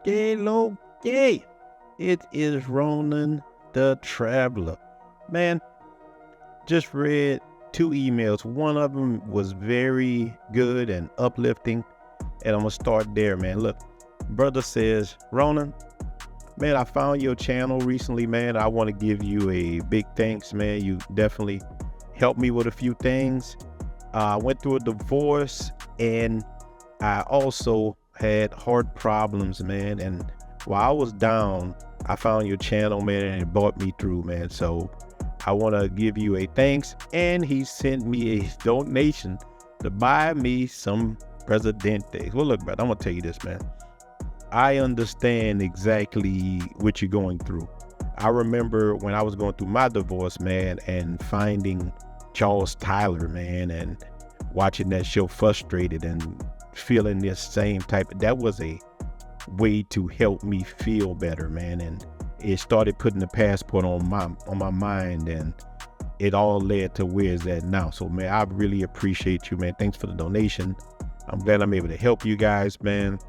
Okay. It is Ronan the Traveler. Man, just read 2 emails. One of them was very good and uplifting. And I'm going to start there, man. Look, brother says, Ronan, man, I found your channel recently, man. I want to give you a big thanks, man. You definitely helped me with a few things. I went through a divorce and I also had heart problems, man. And while I was down, I found your channel, man, and it brought me through, man. So I want to give you a thanks. And he sent me a donation to buy me some Presidente. Well, look, brother, I'm going to tell you this, man. I understand exactly what you're going through. I remember when I was going through my divorce, man, and finding Charles Tyler, man, and watching that show Frustrated and feeling this same type. That was a way to help me feel better, man. And it started putting the passport on my mind, and it all led to where it's at now. So, man, I really appreciate you, man. Thanks for the donation. I'm glad I'm able to help you guys, man.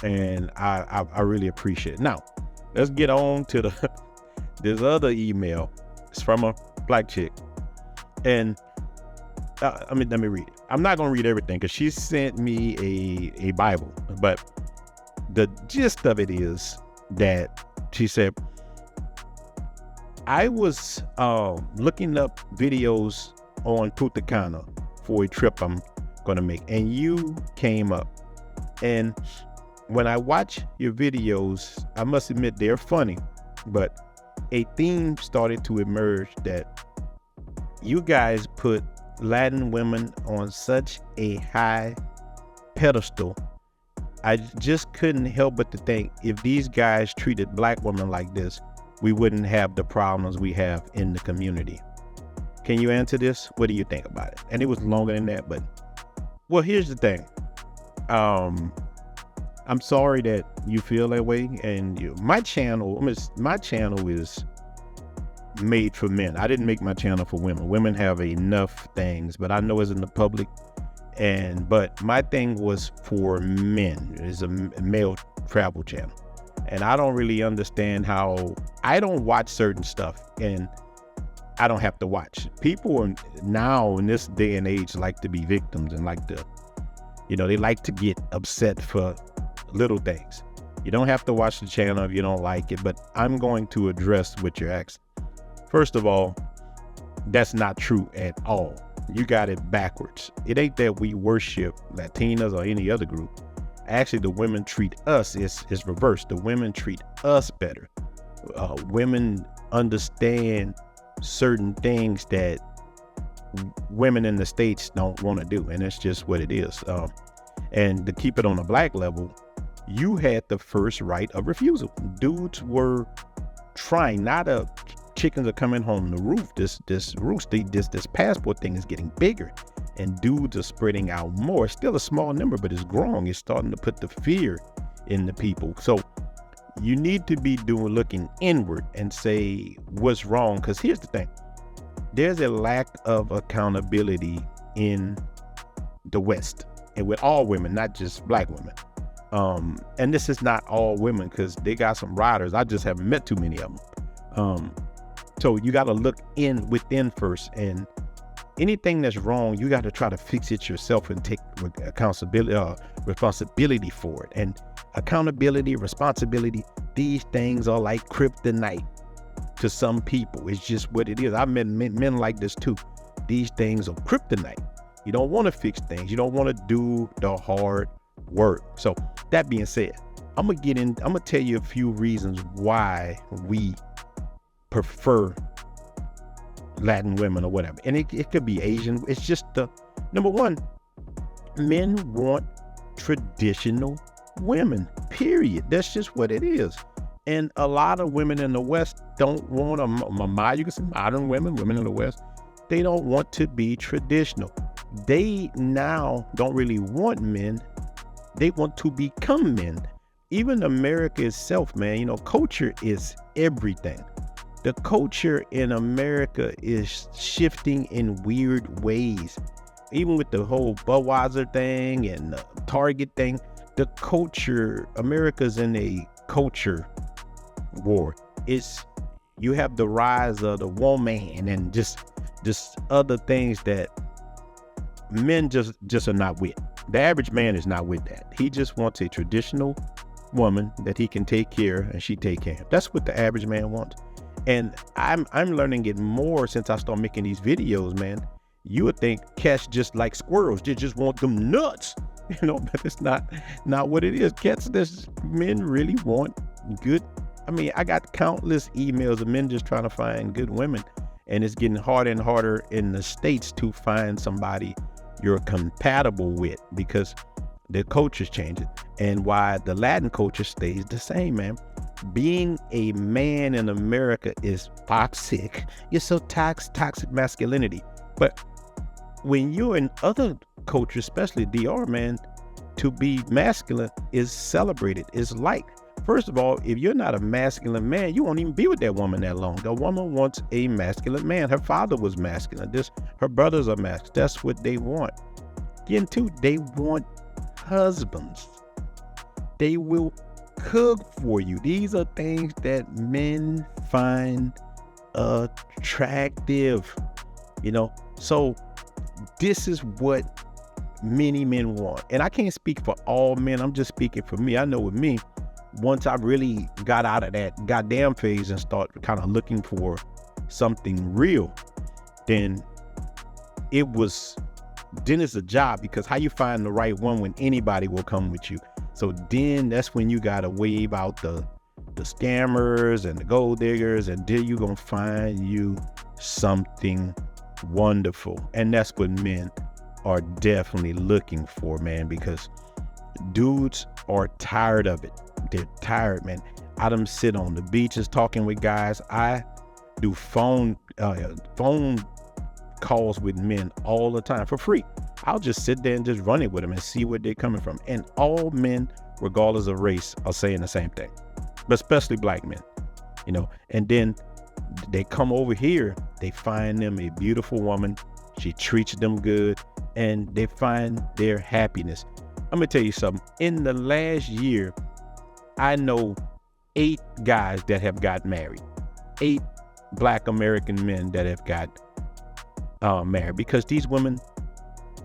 And I really appreciate it. Now, let's get on to this other email. It's from a black chick. And let me read it. I'm not going to read everything because she sent me a Bible. But the gist of it is that she said, I was looking up videos on Punta Cana for a trip I'm going to make. And you came up. And when I watch your videos, I must admit they're funny, but a theme started to emerge that you guys put Latin women on such a high pedestal. I just couldn't help but to think if these guys treated black women like this, we wouldn't have the problems we have in the community. Can you answer this? What do you think about it? And it was longer than that, but well, here's the thing. I'm sorry that you feel that way, and my channel is made for men. I didn't make my channel for women. Women have enough things, but I know it's in the public, but my thing was for men. It's a male travel channel, and I don't really understand how I don't watch certain stuff, and I don't have to watch. People are now in this day and age like to be victims and like to, they like to get upset for little things. You don't have to watch the channel if you don't like it, but I'm going to address what you're asking. First of all, that's not true at all. You got it backwards. It ain't that we worship Latinas or any other group. Actually, the women treat us, it's reversed. The women treat us better. Women understand certain things that women in the States don't want to do, and that's just what it is. And to keep it on a black level, you had the first right of refusal. Dudes were trying, chickens are coming home the roof. This passport thing is getting bigger, and dudes are spreading out more. It's still a small number, but it's growing. It's starting to put the fear in the people. So you need to be looking inward and say what's wrong. Because here's the thing. There's a lack of accountability in the West, and with all women, not just black women. And this is not all women, because they got some riders. I just haven't met too many of them. So you got to look within first, and anything that's wrong, you got to try to fix it yourself and take responsibility for it. And accountability, responsibility, these things are like kryptonite to some people. It's just what it is. I've met men like this too. These things are kryptonite. You don't want to fix things. You don't want to do the hard work. So that being said, I'm gonna tell you a few reasons why we prefer Latin women or whatever. And it could be Asian. It's just number one, men want traditional women, period. That's just what it is. And a lot of women in the West don't want you can say modern women in the West, they don't want to be traditional. They now don't really want men. They want to become men. Even America itself, man, culture is everything. The culture in America is shifting in weird ways. Even with the whole Budweiser thing and the Target thing, the culture, America's in a culture war. You have the rise of the woman and just other things that men just are not with. The average man is not with that. He just wants a traditional woman that he can take care and she take care of him. That's what the average man wants. And I'm learning it more since I started making these videos, man. You would think cats just like squirrels. They just want them nuts, but it's not what it is. Men really want good. I mean, I got countless emails of men just trying to find good women, and it's getting harder and harder in the States to find somebody you're compatible with because the culture's changing. And why the Latin culture stays the same, man. Being a man in America is toxic. You're so toxic masculinity. But when you're in other cultures, especially DR, man, to be masculine is celebrated, is liked. First of all, if you're not a masculine man, you won't even be with that woman that long. The woman wants a masculine man. Her father was masculine. Her brothers are masculine. That's what they want. Again, too, they want husbands. They will cook for you. These are things that men find attractive, So this is what many men want. And I can't speak for all men. I'm just speaking for me. I know with me, once I really got out of that goddamn phase and start kind of looking for something real, then it's a job, because how you find the right one when anybody will come with you? So then that's when you got to wave out the scammers and the gold diggers, and then you're going to find you something wonderful. And that's what men are definitely looking for, man, because dudes are tired of it. They're tired, man. I done sit on the beaches talking with guys. I do phone calls with men all the time for free. I'll just sit there and just run it with them and see where they're coming from. And all men, regardless of race, are saying the same thing, but especially black men, and then they come over here, they find them a beautiful woman. She treats them good and they find their happiness. I'm gonna tell you something. In the last year, I know 8 guys that have got married, 8 black American men that have got married, because these women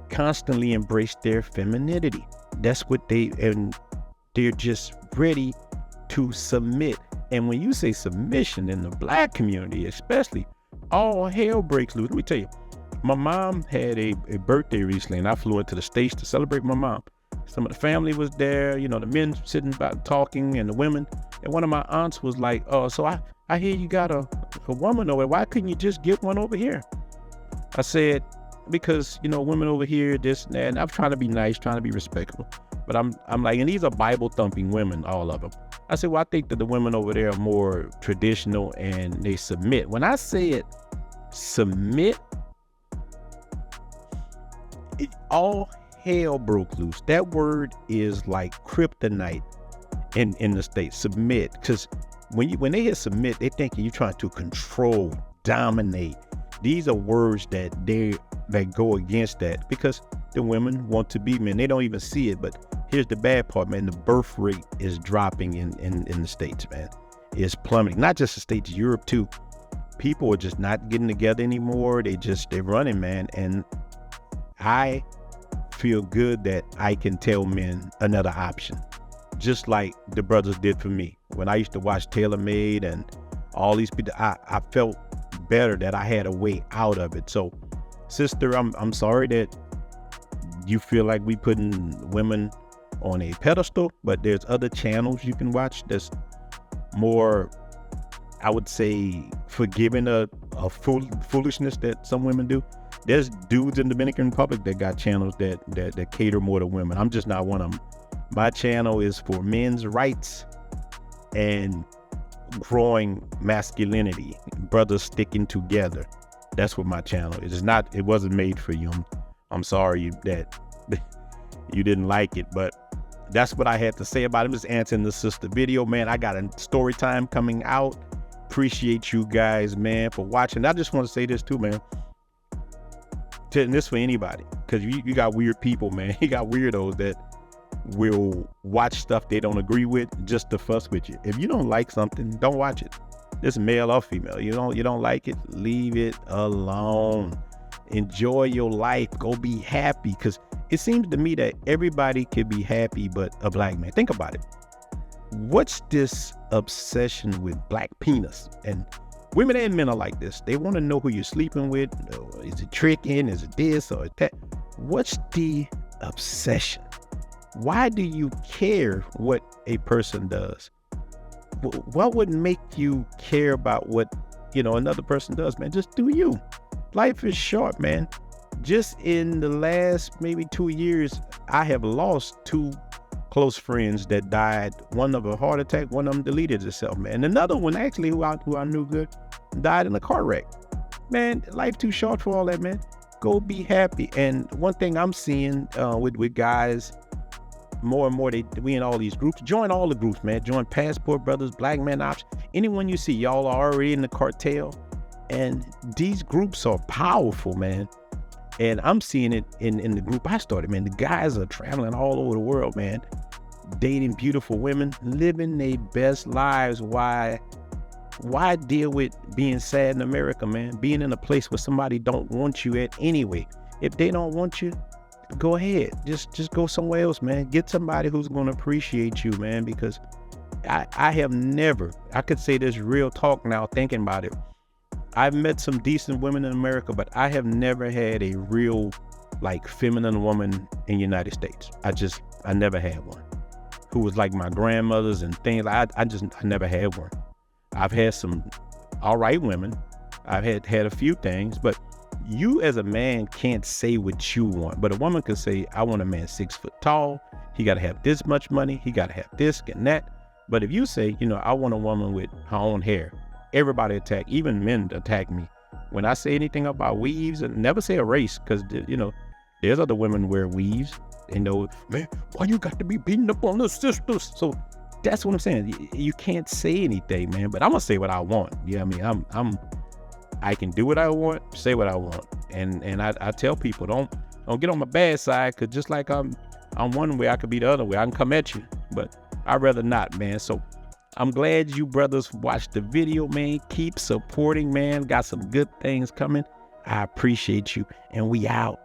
constantly embrace their femininity. That's what they're just ready to submit. And when you say submission in the black community, especially, all hell breaks loose. Let me tell you, my mom had a birthday recently, and I flew into the States to celebrate my mom. Some of the family was there, the men sitting about talking, and the women. And one of my aunts was like, "Oh, so I hear you got a woman over there. Why couldn't you just get one over here?" I said, because, women over here, this and that. And I'm trying to be nice, trying to be respectful. But I'm like, and these are Bible thumping women, all of them. I said, well, I think that the women over there are more traditional and they submit. When I said submit, all hell broke loose. That word is like kryptonite in the States. Submit, because when they hear submit, they thinking you're trying to control, dominate. These are words that go against that, because the women want to be men. They don't even see it. But here's the bad part, man. The birth rate is dropping in the States, man. It's plummeting. Not just the States, Europe too. People are just not getting together anymore. They're running, man. And I feel good that I can tell men another option, just like the brothers did for me. When I used to watch Taylor Made and all these people, I felt better that I had a way out of it. So, sister, I'm sorry that you feel like we putting women on a pedestal, but there's other channels you can watch that's more, I would say, forgiving a foolishness that some women do. There's dudes in the Dominican Republic that got channels that cater more to women. I'm just not one of them. My channel is for men's rights and growing masculinity, brothers sticking together. That's what my channel is. It wasn't made for you. I'm sorry that you didn't like it, but that's what I had to say about it. I'm just answering the sister video, man. I got a story time coming out. Appreciate you guys, man, for watching. I just want to say this too, man. And this for anybody, because you got weird people, man. You got weirdos that will watch stuff they don't agree with just to fuss with you. If you don't like something, don't watch it. This male or female, you don't like it, leave it alone. Enjoy your life. Go be happy. Because it seems to me that everybody can be happy but a black man. Think about it. What's this obsession with black penis? And women and men are like this. They want to know who you're sleeping with. Is it tricking? Is it this or that? What's the obsession? Why do you care what a person does? What would make you care about what, another person does, man? Just do you. Life is short, man. Just in the last maybe 2 years, I have lost 2 close friends that died. One of a heart attack, one of them deleted itself, man. And another one, actually, who I knew good, died in a car wreck. Man, life too short for all that, man. Go be happy. And one thing I'm seeing with guys, more and more, we in all these groups. Join all the groups, man. Join Passport Brothers, Black Men Ops. Anyone you see, y'all are already in the cartel. And these groups are powerful, man. And I'm seeing it in the group I started, man. The guys are traveling all over the world, man. Dating beautiful women, living their best lives. Why deal with being sad in America, man? Being in a place where somebody don't want you at anyway. If they don't want you, go ahead. Just go somewhere else, man. Get somebody who's going to appreciate you, man. Because I have never, I could say this real talk now thinking about it. I've met some decent women in America, but I have never had a real, feminine woman in the United States. I never had one who was like my grandmothers and things. I never had one. I've had some all right women. I've had a few things, but you as a man can't say what you want. But a woman can say, I want a man 6 foot tall. He got to have this much money. He got to have this and that. But if you say, I want a woman with her own hair, everybody attack, even men attack me. When I say anything about weaves, and never say a race, because, there's other women wear weaves. Man, why you got to be beating up on the sisters? So that's what I'm saying. You can't say anything, man, but I'm going to say what I want. Yeah, I can do what I want, say what I want. And I tell people, don't get on my bad side, because just like I'm one way, I could be the other way. I can come at you, but I'd rather not, man. So I'm glad you brothers watched the video, man. Keep supporting, man. Got some good things coming. I appreciate you, and we out.